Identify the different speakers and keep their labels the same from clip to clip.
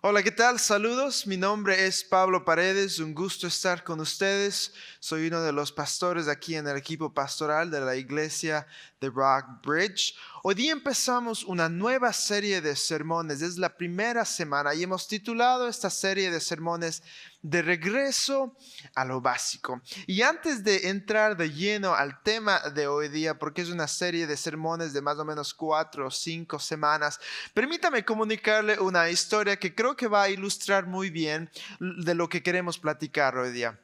Speaker 1: Hola, ¿qué tal? Saludos, mi nombre es Pablo Paredes, un gusto estar con ustedes. Soy uno de los pastores aquí en el equipo pastoral de la iglesia de Rock Bridge. Hoy día empezamos una nueva serie de sermones, es la primera semana y hemos titulado esta serie de sermones De regreso a lo básico. Y antes de entrar de lleno al tema de hoy día, porque es una serie de sermones de más o menos 4 o 5 semanas, permítame comunicarle una historia que creo que va a ilustrar muy bien de lo que queremos platicar hoy día.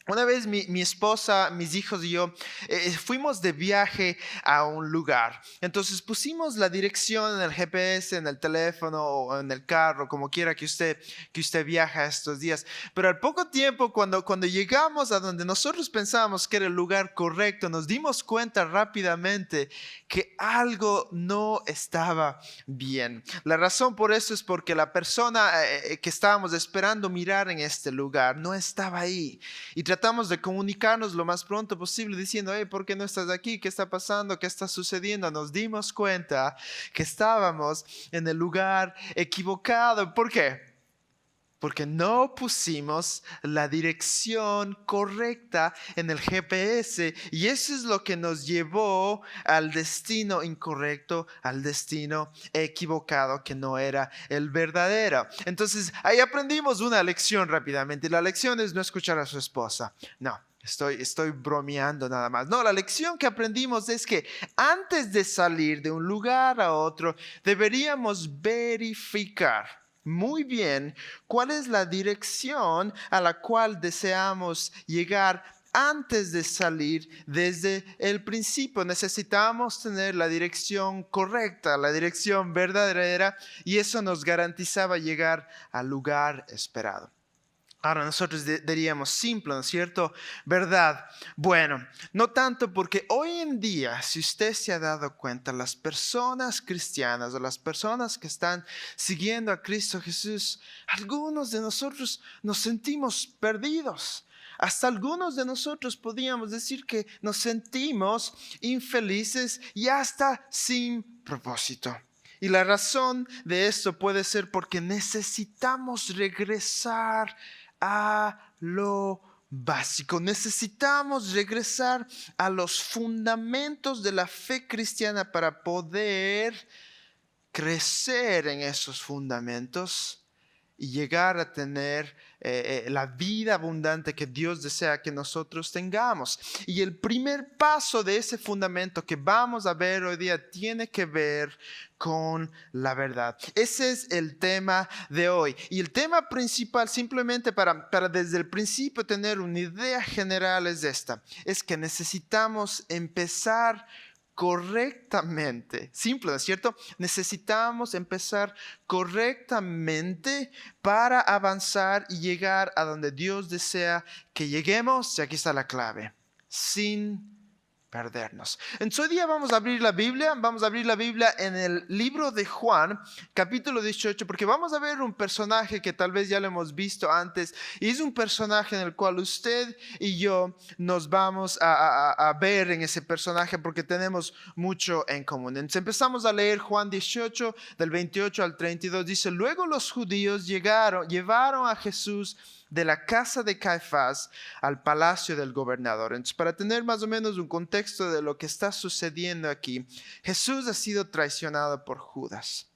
Speaker 1: Una vez mi esposa, mis hijos y yo fuimos de viaje a un lugar. Entonces pusimos la dirección en el GPS, en el teléfono o en el carro, como quiera que usted viaja estos días. Pero al poco tiempo, cuando llegamos a donde nosotros pensábamos que era el lugar correcto, nos dimos cuenta rápidamente que algo no estaba bien. La razón por eso es porque la persona que estábamos esperando mirar en este lugar no estaba ahí. Y tratamos de comunicarnos lo más pronto posible diciendo, hey, ¿por qué no estás aquí? ¿Qué está pasando? ¿Qué está sucediendo? Nos dimos cuenta que estábamos en el lugar equivocado. ¿Por qué? Porque no pusimos la dirección correcta en el GPS y eso es lo que nos llevó al destino incorrecto, al destino equivocado que no era el verdadero. Entonces ahí aprendimos una lección rápidamente y la lección es no escuchar a su esposa. No. Estoy bromeando nada más. No, la lección que aprendimos es que antes de salir de un lugar a otro, deberíamos verificar muy bien cuál es la dirección a la cual deseamos llegar antes de salir desde el principio. Necesitamos tener la dirección correcta, la dirección verdadera, y eso nos garantizaba llegar al lugar esperado. Ahora nosotros diríamos simple, ¿no es cierto? ¿Verdad? Bueno, no tanto porque hoy en día, si usted se ha dado cuenta, las personas cristianas o las personas que están siguiendo a Cristo Jesús, algunos de nosotros nos sentimos perdidos. Hasta algunos de nosotros podríamos decir que nos sentimos infelices y hasta sin propósito. Y la razón de esto puede ser porque necesitamos regresar a lo básico. Necesitamos regresar a los fundamentos de la fe cristiana para poder crecer en esos fundamentos y llegar a tener la vida abundante que Dios desea que nosotros tengamos. Y el primer paso de ese fundamento que vamos a ver hoy día tiene que ver con la verdad. Ese es el tema de hoy. Y el tema principal, simplemente para desde el principio tener una idea general, es esta. Es que necesitamos empezar correctamente. Simple, ¿no es cierto? Necesitamos empezar correctamente para avanzar y llegar a donde Dios desea que lleguemos. Y aquí está la clave: sin perdernos. Entonces hoy día vamos a abrir la Biblia en el libro de Juan, capítulo 18, porque vamos a ver un personaje que tal vez ya lo hemos visto antes, y es un personaje en el cual usted y yo nos vamos a ver en ese personaje porque tenemos mucho en común. Entonces empezamos a leer Juan 18, del 28 al 32, dice: luego los judíos llevaron a Jesús de la casa de Caifás al palacio del gobernador. Entonces, para tener más o menos un contexto de lo que está sucediendo aquí, Jesús ha sido traicionado por Judas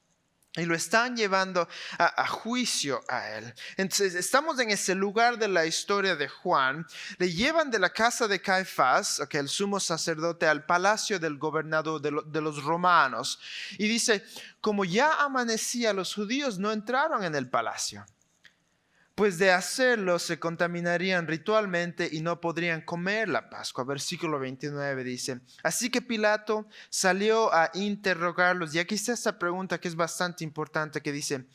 Speaker 1: y lo están llevando a juicio a él. Entonces estamos en ese lugar de la historia de Juan. Le llevan de la casa de Caifás, el sumo sacerdote, al palacio del gobernador de los romanos. Y dice: como ya amanecía, los judíos no entraron en el palacio, pues de hacerlo se contaminarían ritualmente y no podrían comer la Pascua. Versículo 29 dice: así que Pilato salió a interrogarlos. Y aquí está esta pregunta que es bastante importante, que dice: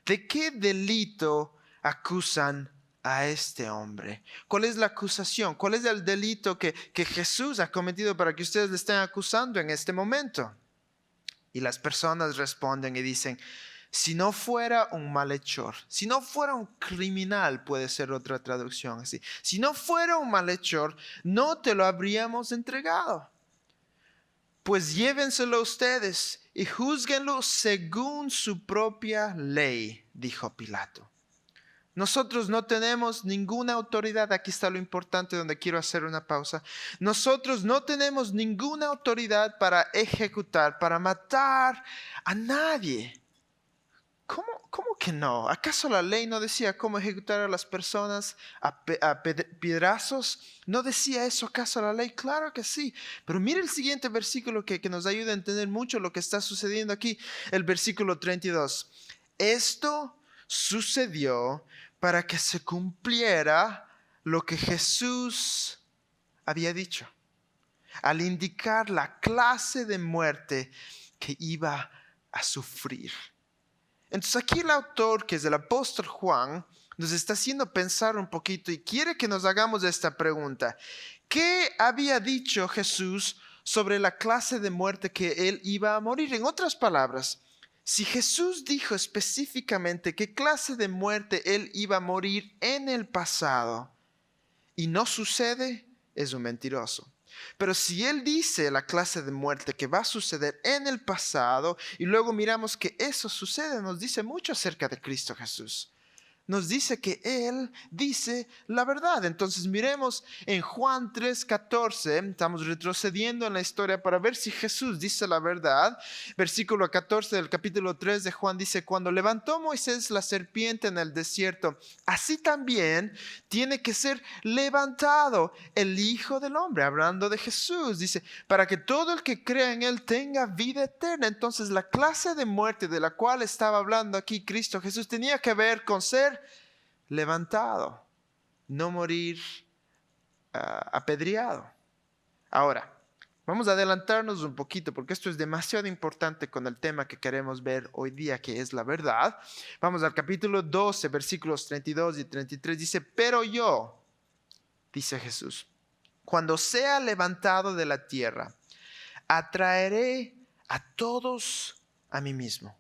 Speaker 1: ¿de qué delito acusan a este hombre? ¿Cuál es la acusación? ¿Cuál es el delito que Jesús ha cometido para que ustedes le estén acusando en este momento? Y las personas responden y dicen: si no fuera un malhechor, si no fuera un criminal, puede ser otra traducción así. Si no fuera un malhechor, no te lo habríamos entregado. Pues llévenselo ustedes y júzguenlo según su propia ley. dijo Pilato. Nosotros no tenemos ninguna autoridad. Aquí está lo importante donde quiero hacer una pausa. Nosotros no tenemos ninguna autoridad para ejecutar, para matar a nadie. ¿Cómo que no? ¿Acaso la ley no decía cómo ejecutar a las personas a piedrazos? ¿No decía eso acaso la ley? Claro que sí. Pero mire el siguiente versículo que nos ayuda a entender mucho lo que está sucediendo aquí. El versículo 32. Esto sucedió para que se cumpliera lo que Jesús había dicho, al indicar la clase de muerte que iba a sufrir. Entonces aquí el autor, que es el apóstol Juan, nos está haciendo pensar un poquito y quiere que nos hagamos esta pregunta. ¿Qué había dicho Jesús sobre la clase de muerte que él iba a morir? En otras palabras, si Jesús dijo específicamente qué clase de muerte él iba a morir en el pasado y no sucede, es un mentiroso. Pero si él dice la clase de muerte que va a suceder en el pasado y luego miramos que eso sucede, nos dice mucho acerca de Cristo Jesús. Nos dice que Él dice la verdad. Entonces miremos en Juan 3:14, estamos retrocediendo en la historia para ver si Jesús dice la verdad. Versículo 14 del capítulo 3 de Juan dice, cuando levantó Moisés la serpiente en el desierto, así también tiene que ser levantado el Hijo del Hombre, hablando de Jesús. Dice, para que todo el que crea en Él tenga vida eterna. Entonces la clase de muerte de la cual estaba hablando aquí Cristo Jesús tenía que ver con ser levantado, no morir apedreado. Ahora, vamos a adelantarnos un poquito porque esto es demasiado importante con el tema que queremos ver hoy día, que es la verdad. Vamos al capítulo 12, versículos 32 y 33. Dice, pero yo, dice Jesús, cuando sea levantado de la tierra, atraeré a todos a mí mismo.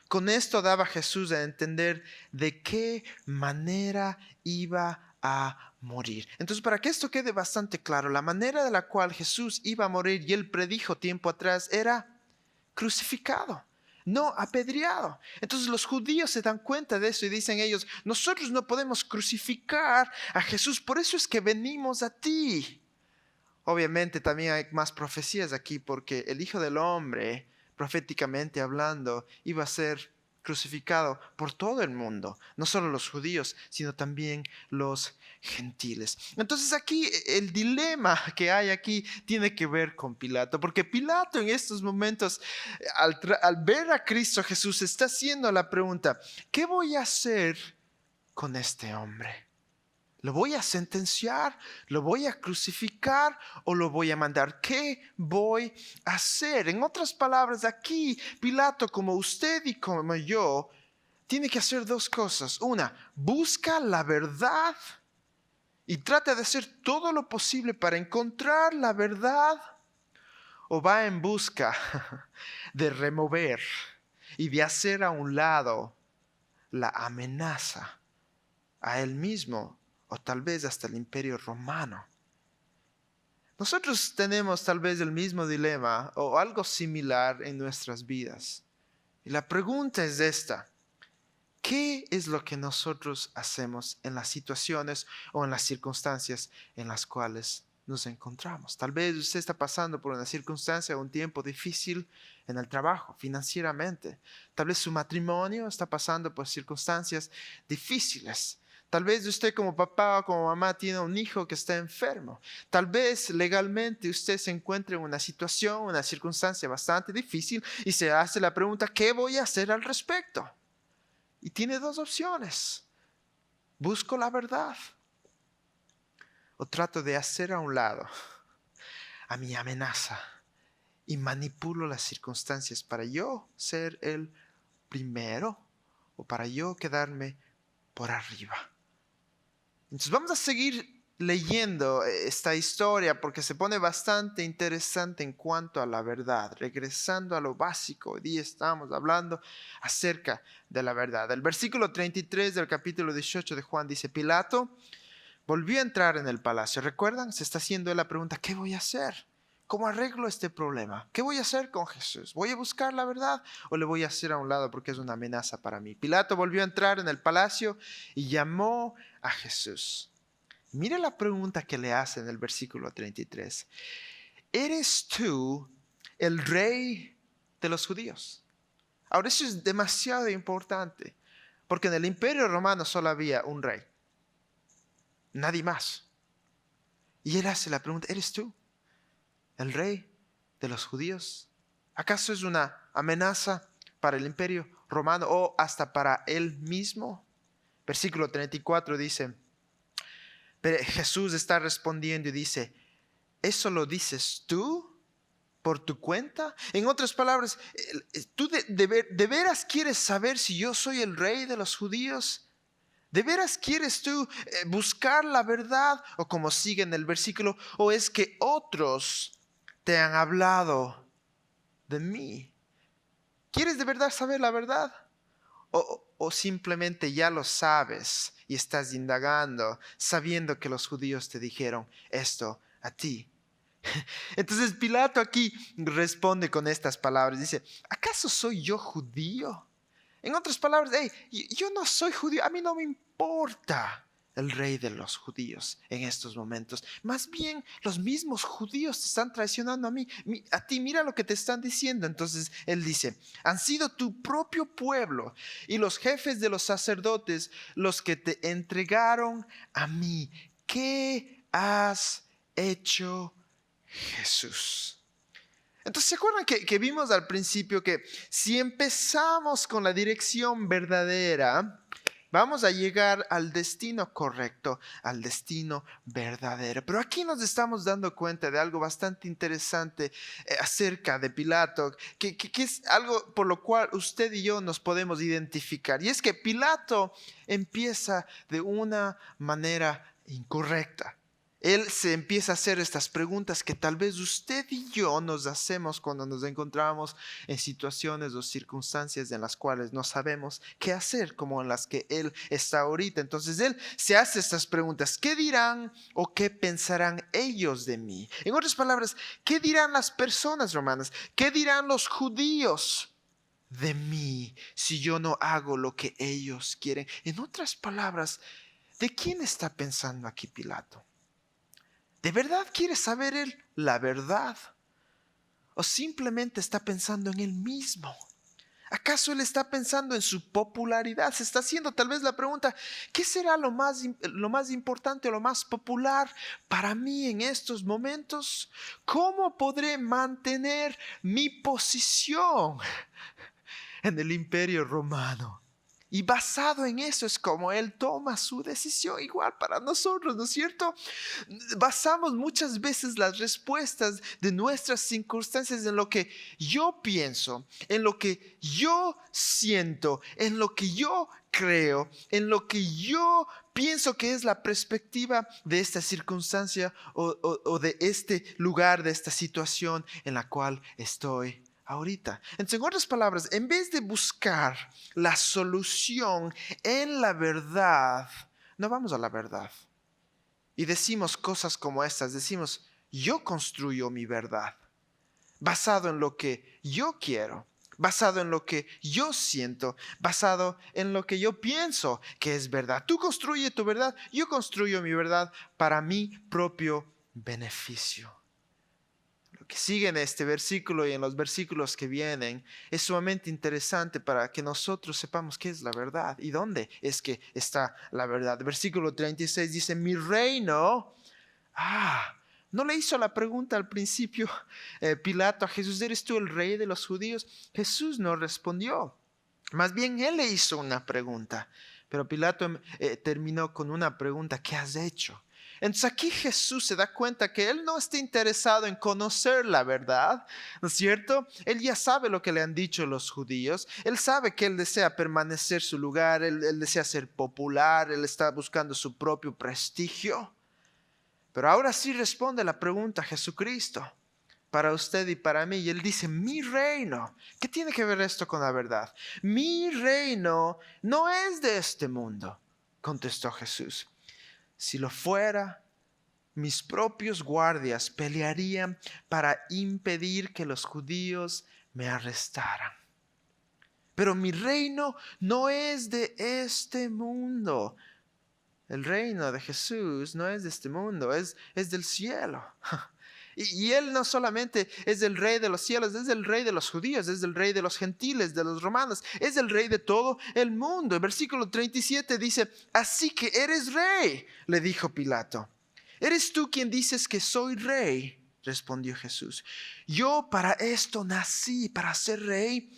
Speaker 1: Con esto daba Jesús a entender de qué manera iba a morir. Entonces, para que esto quede bastante claro, la manera de la cual Jesús iba a morir y él predijo tiempo atrás era crucificado, no apedreado. Entonces los judíos se dan cuenta de eso y dicen ellos, nosotros no podemos crucificar a Jesús, por eso es que venimos a ti. Obviamente también hay más profecías aquí porque el Hijo del Hombre, proféticamente hablando, iba a ser crucificado por todo el mundo, no solo los judíos, sino también los gentiles. Entonces aquí el dilema que hay aquí tiene que ver con Pilato, porque Pilato en estos momentos, al ver a Cristo Jesús, está haciendo la pregunta, ¿qué voy a hacer con este hombre? ¿Lo voy a sentenciar? ¿Lo voy a crucificar? ¿O lo voy a mandar? ¿Qué voy a hacer? En otras palabras, aquí Pilato, como usted y como yo, tiene que hacer dos cosas. Una, busca la verdad y trata de hacer todo lo posible para encontrar la verdad. O va en busca de remover y de hacer a un lado la amenaza a él mismo, o tal vez hasta el Imperio Romano. Nosotros tenemos tal vez el mismo dilema o algo similar en nuestras vidas. Y la pregunta es esta: ¿qué es lo que nosotros hacemos en las situaciones o en las circunstancias en las cuales nos encontramos? Tal vez usted está pasando por una circunstancia o un tiempo difícil en el trabajo, financieramente. Tal vez su matrimonio está pasando por circunstancias difíciles. Tal vez usted como papá o como mamá tiene un hijo que está enfermo. Tal vez legalmente usted se encuentra en una situación, una circunstancia bastante difícil y se hace la pregunta, ¿qué voy a hacer al respecto? Y tiene dos opciones. Busco la verdad o trato de hacer a un lado a mi amenaza y manipulo las circunstancias para yo ser el primero o para yo quedarme por arriba. Entonces vamos a seguir leyendo esta historia porque se pone bastante interesante en cuanto a la verdad. Regresando a lo básico, hoy día estamos hablando acerca de la verdad. El versículo 33 del capítulo 18 de Juan dice, Pilato volvió a entrar en el palacio. ¿Recuerdan? Se está haciendo la pregunta, ¿qué voy a hacer ¿Cómo arreglo este problema? ¿Qué voy a hacer con Jesús? ¿Voy a buscar la verdad o le voy a hacer a un lado porque es una amenaza para mí? Pilato volvió a entrar en el palacio y llamó a Jesús. Mire la pregunta que le hace en el versículo 33. ¿Eres tú el rey de los judíos? Ahora, eso es demasiado importante, porque en el Imperio Romano solo había un rey, nadie más. Y él hace la pregunta, ¿eres tú el rey de los judíos? ¿Acaso es una amenaza para el Imperio Romano o hasta para él mismo? Versículo 34 dice, pero Jesús está respondiendo y dice, ¿eso lo dices tú por tu cuenta? En otras palabras, ¿tú de veras quieres saber si yo soy el rey de los judíos? ¿De veras quieres tú buscar la verdad? O como sigue en el versículo, ¿o es que otros te han hablado de mí? ¿Quieres de verdad saber la verdad? ¿O simplemente ya lo sabes y estás indagando, sabiendo que los judíos te dijeron esto a ti? Entonces Pilato aquí responde con estas palabras. Dice, ¿acaso soy yo judío? En otras palabras, hey, yo no soy judío, a mí no me importa el rey de los judíos en estos momentos. Más bien, los mismos judíos te están traicionando a ti, mira lo que te están diciendo. Entonces él dice, han sido tu propio pueblo y los jefes de los sacerdotes los que te entregaron a mí. ¿Qué has hecho, Jesús? Entonces, ¿se acuerdan que vimos al principio que si empezamos con la dirección verdadera, vamos a llegar al destino correcto, al destino verdadero? Pero aquí nos estamos dando cuenta de algo bastante interesante acerca de Pilato, que es algo por lo cual usted y yo nos podemos identificar. Y es que Pilato empieza de una manera incorrecta. Él se empieza a hacer estas preguntas que tal vez usted y yo nos hacemos cuando nos encontramos en situaciones o circunstancias en las cuales no sabemos qué hacer, como en las que él está ahorita. Entonces él se hace estas preguntas: ¿qué dirán o qué pensarán ellos de mí? En otras palabras, ¿qué dirán las personas romanas? ¿Qué dirán los judíos de mí si yo no hago lo que ellos quieren? En otras palabras, ¿de quién está pensando aquí Pilato? ¿De verdad quiere saber él la verdad? ¿O simplemente está pensando en él mismo? ¿Acaso él está pensando en su popularidad? Se está haciendo tal vez la pregunta, ¿qué será lo más importante o lo más popular para mí en estos momentos? ¿Cómo podré mantener mi posición en el Imperio Romano? Y basado en eso es como él toma su decisión. Igual para nosotros, ¿no es cierto? Basamos muchas veces las respuestas de nuestras circunstancias en lo que yo pienso, en lo que yo siento, en lo que yo creo, en lo que yo pienso que es la perspectiva de esta circunstancia o de este lugar, de esta situación en la cual estoy ahorita. En otras palabras, en vez de buscar la solución en la verdad, no vamos a la verdad. Y decimos cosas como estas, decimos, yo construyo mi verdad, basado en lo que yo quiero, basado en lo que yo siento, basado en lo que yo pienso que es verdad. Tú construye tu verdad, yo construyo mi verdad para mi propio beneficio. Lo que sigue en este versículo y en los versículos que vienen es sumamente interesante para que nosotros sepamos qué es la verdad y dónde es que está la verdad. Versículo 36 dice, mi reino... no le hizo la pregunta al principio Pilato a Jesús, ¿eres tú el rey de los judíos? Jesús no respondió. Más bien él le hizo una pregunta. Pero Pilato terminó con una pregunta: ¿qué has hecho? Entonces aquí Jesús se da cuenta que él no está interesado en conocer la verdad, ¿no es cierto? Él ya sabe lo que le han dicho los judíos. Él sabe que él desea permanecer su lugar, él desea ser popular, él está buscando su propio prestigio. Pero ahora sí responde la pregunta Jesucristo para usted y para mí. Y él dice, mi reino. ¿Qué tiene que ver esto con la verdad? Mi reino no es de este mundo, contestó Jesús. Si lo fuera, mis propios guardias pelearían para impedir que los judíos me arrestaran. Pero mi reino no es de este mundo. El reino de Jesús no es de este mundo, es del cielo. Y Él no solamente es el rey de los cielos, es el rey de los judíos, es el rey de los gentiles, de los romanos, es el rey de todo el mundo. El versículo 37 dice, así que eres rey, le dijo Pilato. ¿Eres tú quien dices que soy rey? Respondió Jesús. Yo para esto nací, para ser rey.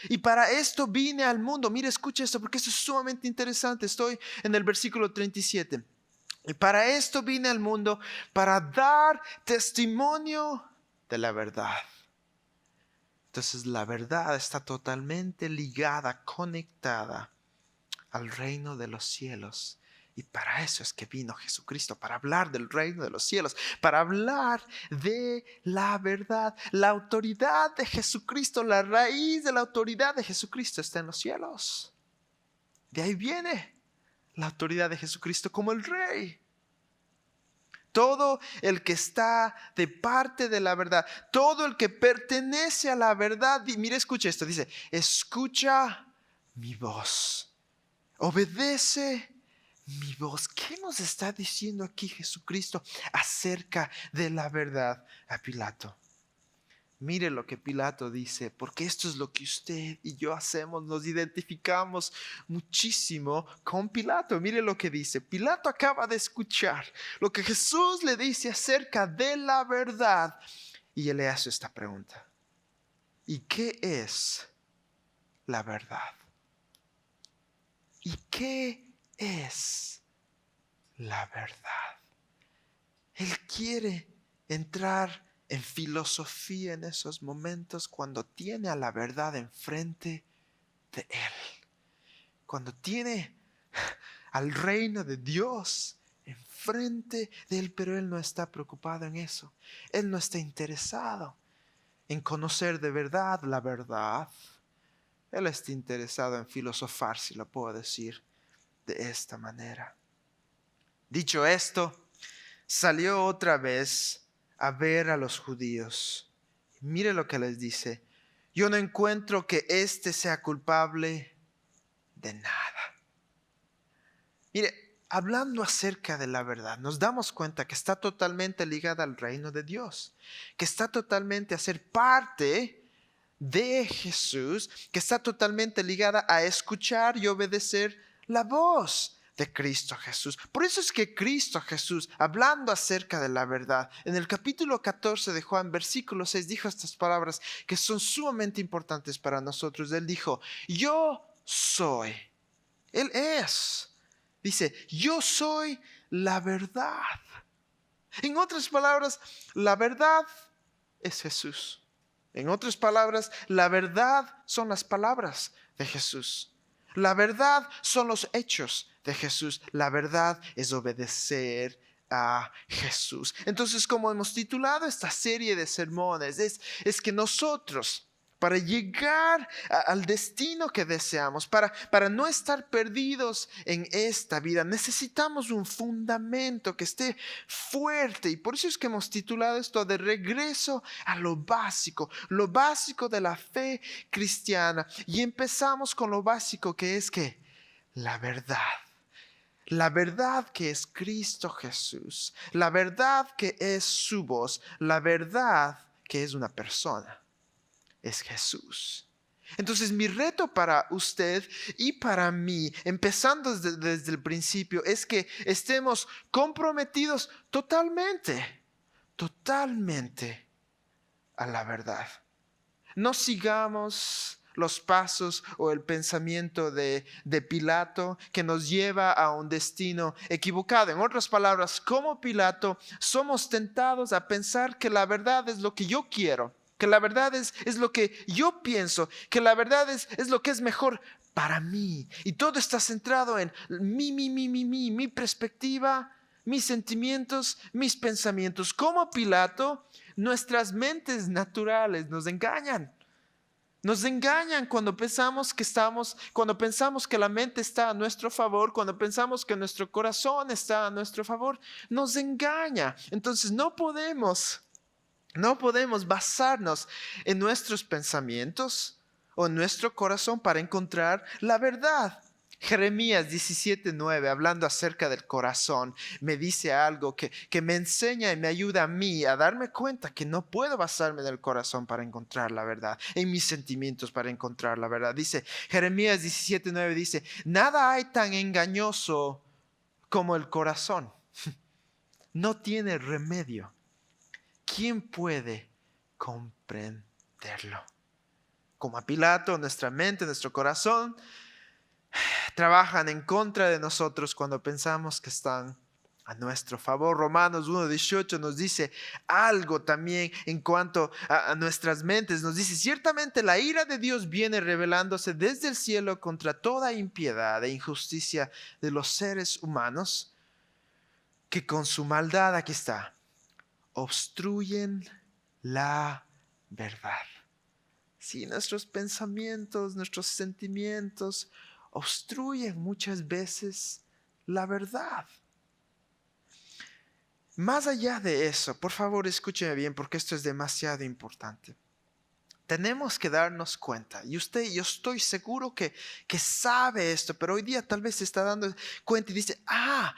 Speaker 1: Y para esto vine al mundo. Mira, escucha esto porque esto es sumamente interesante. Estoy en el versículo 37. Y para esto vine al mundo, para dar testimonio de la verdad. Entonces la verdad está totalmente ligada, conectada al reino de los cielos. Y para eso es que vino Jesucristo, para hablar del reino de los cielos, para hablar de la verdad. La autoridad de Jesucristo, la raíz de la autoridad de Jesucristo está en los cielos. De ahí viene la autoridad de Jesucristo como el rey. Todo el que está de parte de la verdad, todo el que pertenece a la verdad, mire, escucha esto, dice, escucha mi voz, obedece mi voz. ¿Qué nos está diciendo aquí Jesucristo acerca de la verdad a Pilato? Mire lo que Pilato dice, porque esto es lo que usted y yo hacemos, nos identificamos muchísimo con Pilato. Mire lo que dice. Pilato acaba de escuchar lo que Jesús le dice acerca de la verdad y él le hace esta pregunta. ¿Y qué es la verdad? ¿Y qué es la verdad? Él quiere entrar en filosofía en esos momentos cuando tiene a la verdad enfrente de él. Cuando tiene al reino de Dios enfrente de él, pero él no está preocupado en eso. Él no está interesado en conocer de verdad la verdad. Él está interesado en filosofar, si lo puedo decir de esta manera. Dicho esto, salió otra vez a ver a los judíos. Mire lo que les dice. Yo no encuentro que éste sea culpable de nada. Mire, hablando acerca de la verdad, nos damos cuenta que está totalmente ligada al reino de Dios, que está totalmente a ser parte de Jesús, que está totalmente ligada a escuchar y obedecer la voz de Cristo Jesús. Por eso es que Cristo Jesús, hablando acerca de la verdad, en el capítulo 14 de Juan, versículo 6, dijo estas palabras que son sumamente importantes para nosotros. Él dijo, yo soy. Él es. Dice, yo soy la verdad. En otras palabras, la verdad es Jesús. En otras palabras, la verdad son las palabras de Jesús. La verdad son los hechos de Jesús. La verdad es obedecer a Jesús. Entonces, como hemos titulado esta serie de sermones, es que nosotros, para llegar al destino que deseamos, para no estar perdidos en esta vida, necesitamos un fundamento que esté fuerte. Y por eso es que hemos titulado esto de regreso a lo básico de la fe cristiana. Y empezamos con lo básico que es que la verdad. La verdad que es Cristo Jesús. La verdad que es su voz. La verdad que es una persona. Es Jesús. Entonces mi reto para usted y para mí, empezando desde el principio, es que estemos comprometidos totalmente a la verdad. No sigamos los pasos o el pensamiento de Pilato que nos lleva a un destino equivocado. En otras palabras, como Pilato, somos tentados a pensar que la verdad es lo que yo quiero, que la verdad es lo que yo pienso, que la verdad es lo que es mejor para mí. Y todo está centrado en mi perspectiva, mis sentimientos, mis pensamientos. Como Pilato, nuestras mentes naturales nos engañan. Nos engañan cuando pensamos que la mente está a nuestro favor, cuando pensamos que nuestro corazón está a nuestro favor. Nos engaña. Entonces no podemos basarnos en nuestros pensamientos o en nuestro corazón para encontrar la verdad. Jeremías 17:9, hablando acerca del corazón, me dice algo que me enseña y me ayuda a mí a darme cuenta que no puedo basarme en el corazón para encontrar la verdad, en mis sentimientos para encontrar la verdad. Dice Jeremías 17:9, dice, nada hay tan engañoso como el corazón. No tiene remedio. ¿Quién puede comprenderlo? Como a Pilato, nuestra mente, nuestro corazón trabajan en contra de nosotros cuando pensamos que están a nuestro favor. Romanos 1:18 nos dice algo también en cuanto a nuestras mentes. Nos dice, ciertamente la ira de Dios viene revelándose desde el cielo contra toda impiedad e injusticia de los seres humanos que con su maldad, aquí está, obstruyen la verdad. Sí, nuestros pensamientos, nuestros sentimientos obstruyen muchas veces la verdad. Más allá de eso, por favor escúcheme bien porque esto es demasiado importante. Tenemos que darnos cuenta, y yo estoy seguro que sabe esto, pero hoy día tal vez se está dando cuenta y dice, ajá,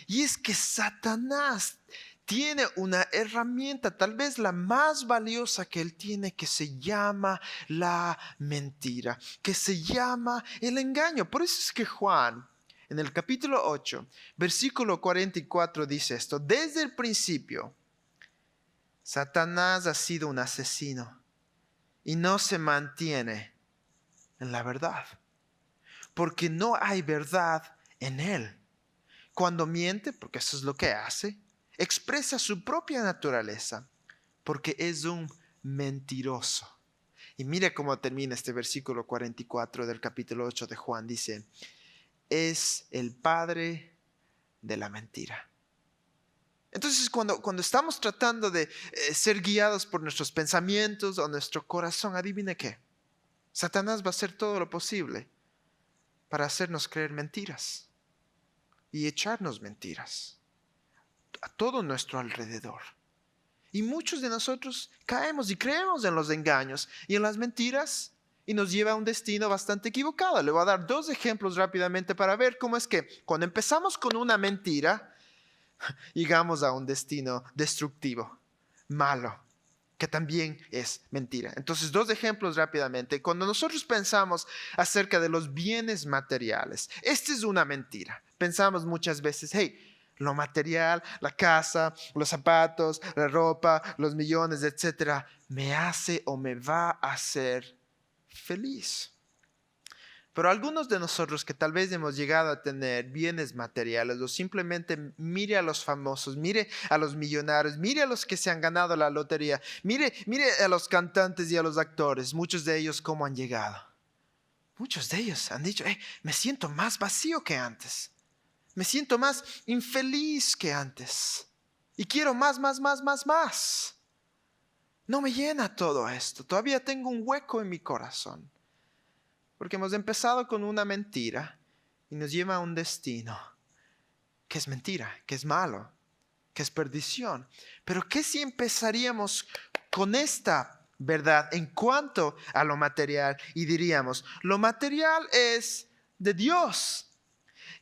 Speaker 1: y es que Satanás tiene una herramienta, tal vez la más valiosa que él tiene, que se llama la mentira, que se llama el engaño. Por eso es que Juan, en el capítulo 8, versículo 44 dice esto, desde el principio, Satanás ha sido un asesino y no se mantiene en la verdad, porque no hay verdad en él. Cuando miente, porque eso es lo que hace, expresa su propia naturaleza, porque es un mentiroso. Y mire cómo termina este versículo 44 del capítulo 8 de Juan. Dice, es el padre de la mentira. Entonces, cuando estamos tratando de ser guiados por nuestros pensamientos o nuestro corazón, adivine qué. Satanás va a hacer todo lo posible para hacernos creer mentiras y echarnos mentiras a todo nuestro alrededor. Y muchos de nosotros caemos y creemos en los engaños y en las mentiras y nos lleva a un destino bastante equivocado. Le voy a dar 2 ejemplos rápidamente para ver cómo es que cuando empezamos con una mentira, llegamos a un destino destructivo, malo, que también es mentira. Entonces, 2 ejemplos rápidamente. Cuando nosotros pensamos acerca de los bienes materiales, esta es una mentira. Pensamos muchas veces, hey, lo material, la casa, los zapatos, la ropa, los millones, etcétera, me hace o me va a hacer feliz. Pero algunos de nosotros que tal vez hemos llegado a tener bienes materiales o simplemente mire a los famosos, mire a los millonarios, mire a los que se han ganado la lotería, mire a los cantantes y a los actores, muchos de ellos cómo han llegado. Muchos de ellos han dicho, me siento más vacío que antes, me siento más infeliz que antes y quiero más. No me llena todo esto, todavía tengo un hueco en mi corazón. Porque hemos empezado con una mentira y nos lleva a un destino que es mentira, que es malo, que es perdición. Pero ¿qué si empezaríamos con esta verdad en cuanto a lo material y diríamos, lo material es de Dios,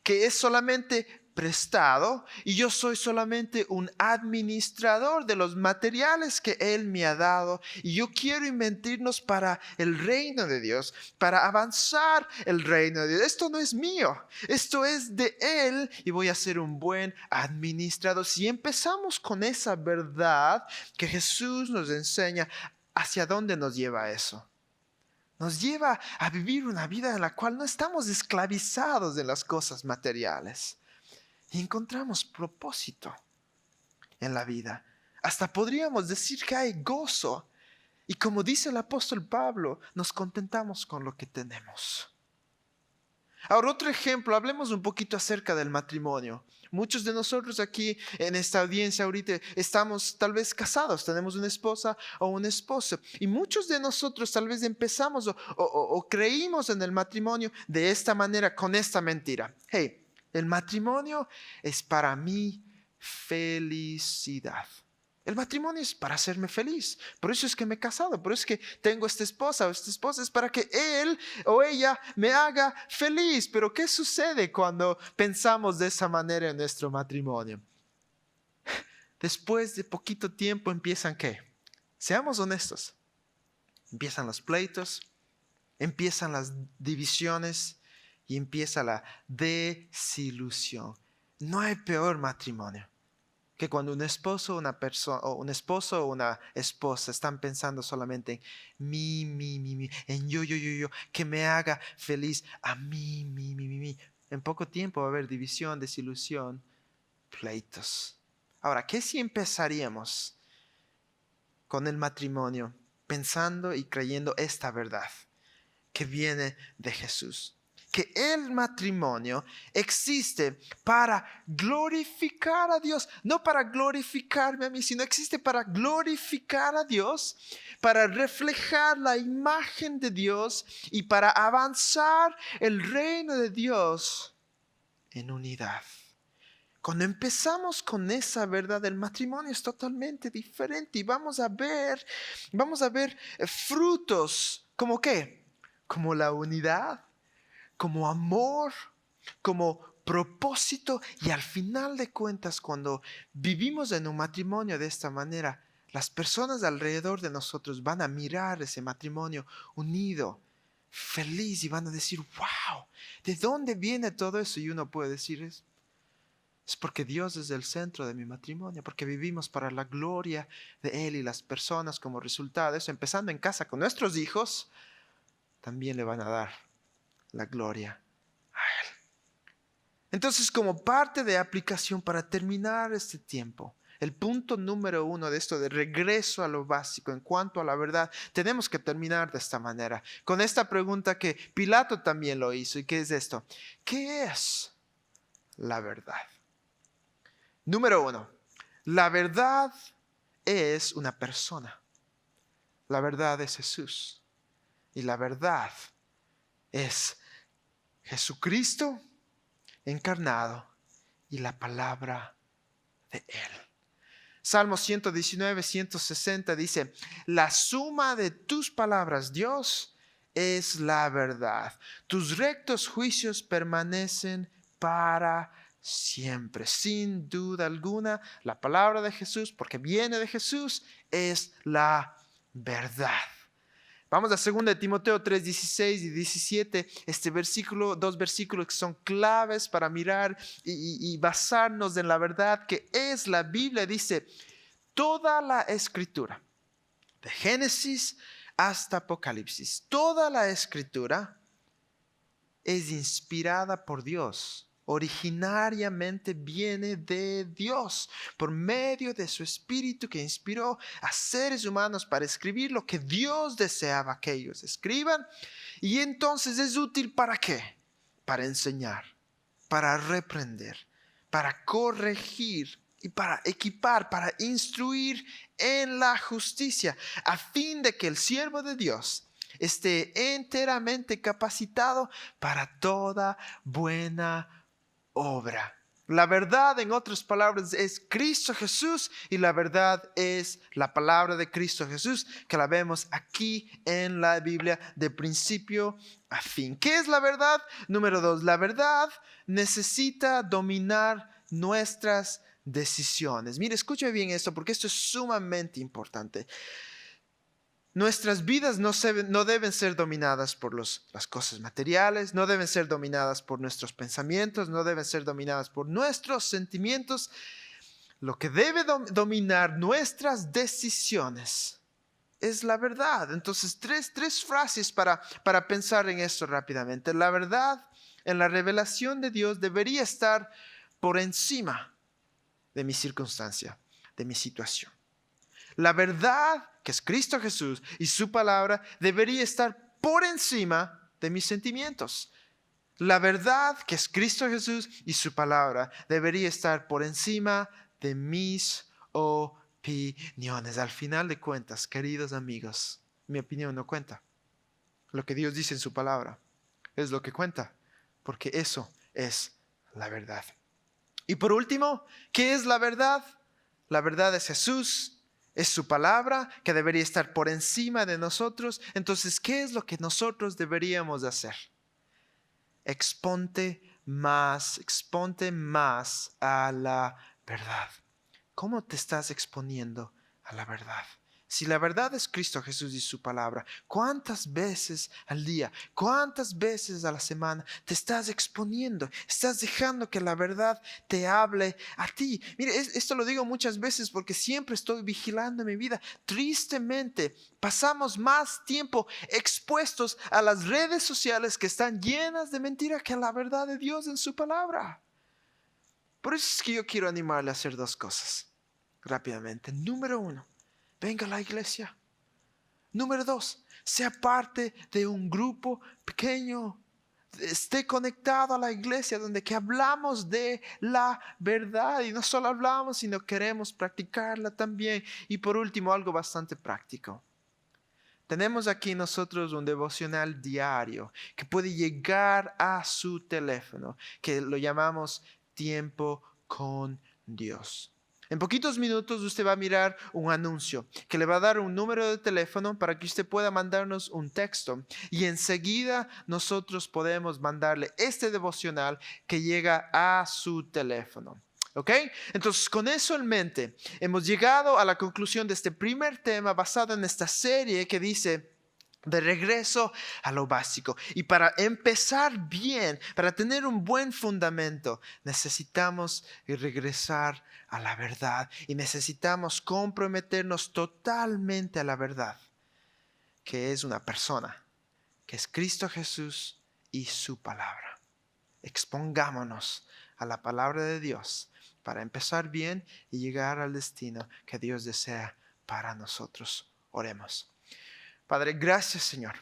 Speaker 1: que es solamente prestado y yo soy solamente un administrador de los materiales que Él me ha dado y yo quiero invertirnos para el reino de Dios, para avanzar el reino de Dios? Esto no es mío, esto es de Él y voy a ser un buen administrador. Si empezamos con esa verdad que Jesús nos enseña, ¿hacia dónde nos lleva eso? Nos lleva a vivir una vida en la cual no estamos esclavizados de las cosas materiales. Y encontramos propósito en la vida. Hasta podríamos decir que hay gozo. Y como dice el apóstol Pablo, nos contentamos con lo que tenemos. Ahora, otro ejemplo, hablemos un poquito acerca del matrimonio. Muchos de nosotros aquí en esta audiencia ahorita estamos tal vez casados, tenemos una esposa o un esposo. Y muchos de nosotros tal vez empezamos o creímos en el matrimonio de esta manera, con esta mentira. Hey, el matrimonio es para mi felicidad. El matrimonio es para hacerme feliz. Por eso es que me he casado. Por eso es que tengo esta esposa o esta esposa. Es para que él o ella me haga feliz. Pero ¿qué sucede cuando pensamos de esa manera en nuestro matrimonio? Después de poquito tiempo empiezan ¿qué? Seamos honestos. Empiezan los pleitos. Empiezan las divisiones. Y empieza la desilusión. No hay peor matrimonio que cuando un esposo o una esposa están pensando solamente en mí, en yo, que me haga feliz a mí. En poco tiempo va a haber división, desilusión, pleitos. Ahora, ¿qué si empezaríamos con el matrimonio pensando y creyendo esta verdad que viene de Jesús? Que el matrimonio existe para glorificar a Dios, no para glorificarme a mí, sino existe para glorificar a Dios, para reflejar la imagen de Dios y para avanzar el reino de Dios en unidad. Cuando empezamos con esa verdad, el matrimonio es totalmente diferente y vamos a ver frutos, ¿como qué? Como la unidad, como amor, como propósito, y al final de cuentas, cuando vivimos en un matrimonio de esta manera, las personas alrededor de nosotros van a mirar ese matrimonio unido, feliz, y van a decir, wow, ¿de dónde viene todo eso? Y uno puede decir, es porque Dios es el centro de mi matrimonio, porque vivimos para la gloria de Él, y las personas como resultado de eso, empezando en casa con nuestros hijos, también le van a dar la gloria a Él. Entonces, como parte de aplicación para terminar este tiempo, el punto número 1 de esto de regreso a lo básico en cuanto a la verdad, tenemos que terminar de esta manera, con esta pregunta que Pilato también lo hizo, y que es esto: ¿qué es la verdad? Número 1, la verdad es una persona. La verdad es Jesús. Y la verdad es Jesucristo encarnado y la palabra de Él. Salmo 119, 160 dice: la suma de tus palabras, Dios, es la verdad. Tus rectos juicios permanecen para siempre. Sin duda alguna, la palabra de Jesús, porque viene de Jesús, es la verdad. Vamos a 2 de Timoteo 3, 16 y 17, dos versículos que son claves para mirar y basarnos en la verdad que es la Biblia. Dice: toda la escritura, de Génesis hasta Apocalipsis, toda la escritura es inspirada por Dios. Originariamente viene de Dios por medio de su Espíritu, que inspiró a seres humanos para escribir lo que Dios deseaba que ellos escriban. Y entonces es útil ¿para qué? Para enseñar, para reprender, para corregir y para equipar, para instruir en la justicia, a fin de que el siervo de Dios esté enteramente capacitado para toda buena obra. La verdad, en otras palabras, es Cristo Jesús, y la verdad es la palabra de Cristo Jesús, que la vemos aquí en la Biblia de principio a fin. ¿Qué es la verdad? Número 2, la verdad necesita dominar nuestras decisiones. Mire, escuche bien esto, porque esto es sumamente importante. Nuestras vidas no deben ser dominadas por las cosas materiales, no deben ser dominadas por nuestros pensamientos, no deben ser dominadas por nuestros sentimientos. Lo que debe dominar nuestras decisiones es la verdad. Entonces, tres frases para pensar en esto rápidamente. La verdad en la revelación de Dios debería estar por encima de mi circunstancia, de mi situación. La verdad, que es Cristo Jesús y su palabra, debería estar por encima de mis sentimientos. La verdad, que es Cristo Jesús y su palabra, debería estar por encima de mis opiniones. Al final de cuentas, queridos amigos, mi opinión no cuenta. Lo que Dios dice en su palabra es lo que cuenta, porque eso es la verdad. Y por último, ¿qué es la verdad? La verdad es Jesús, es su palabra que debería estar por encima de nosotros. Entonces, ¿qué es lo que nosotros deberíamos hacer? Exponte más a la verdad. ¿Cómo te estás exponiendo a la verdad? Si la verdad es Cristo Jesús y su palabra, ¿cuántas veces al día, cuántas veces a la semana te estás exponiendo? Estás dejando que la verdad te hable a ti. Mire, esto lo digo muchas veces porque siempre estoy vigilando mi vida. Tristemente, pasamos más tiempo expuestos a las redes sociales que están llenas de mentiras que a la verdad de Dios en su palabra. Por eso es que yo quiero animarle a hacer dos cosas rápidamente. Número 1, venga a la iglesia. Número 2, sea parte de un grupo pequeño. Esté conectado a la iglesia donde que hablamos de la verdad y no solo hablamos, sino queremos practicarla también. Y por último, algo bastante práctico. Tenemos aquí nosotros un devocional diario que puede llegar a su teléfono, que lo llamamos Tiempo con Dios. En poquitos minutos usted va a mirar un anuncio que le va a dar un número de teléfono para que usted pueda mandarnos un texto y enseguida nosotros podemos mandarle este devocional que llega a su teléfono. ¿Ok? Entonces, con eso en mente, hemos llegado a la conclusión de este primer tema basado en esta serie que dice de regreso a lo básico. Y para empezar bien, para tener un buen fundamento, necesitamos regresar a la verdad y necesitamos comprometernos totalmente a la verdad, que es una persona, que es Cristo Jesús y su palabra. Expongámonos a la palabra de Dios para empezar bien y llegar al destino que Dios desea para nosotros. Oremos. Padre, gracias Señor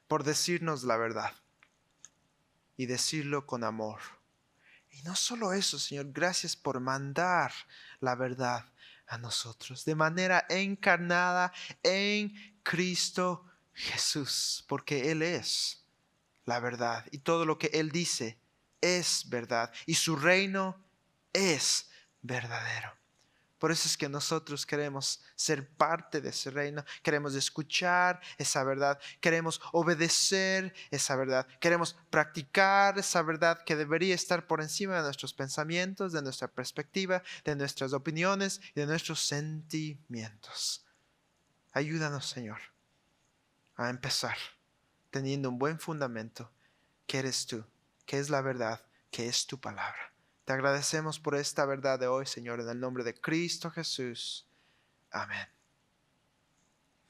Speaker 1: por decirnos la verdad y decirlo con amor. Y no solo eso, Señor, gracias por mandar la verdad a nosotros de manera encarnada en Cristo Jesús, porque Él es la verdad y todo lo que Él dice es verdad y su reino es verdadero. Por eso es que nosotros queremos ser parte de ese reino, queremos escuchar esa verdad, queremos obedecer esa verdad, queremos practicar esa verdad que debería estar por encima de nuestros pensamientos, de nuestra perspectiva, de nuestras opiniones y de nuestros sentimientos. Ayúdanos, Señor, a empezar teniendo un buen fundamento, que eres tú, que es la verdad, que es tu palabra. Te agradecemos por esta verdad de hoy, Señor, en el nombre de Cristo Jesús. Amén.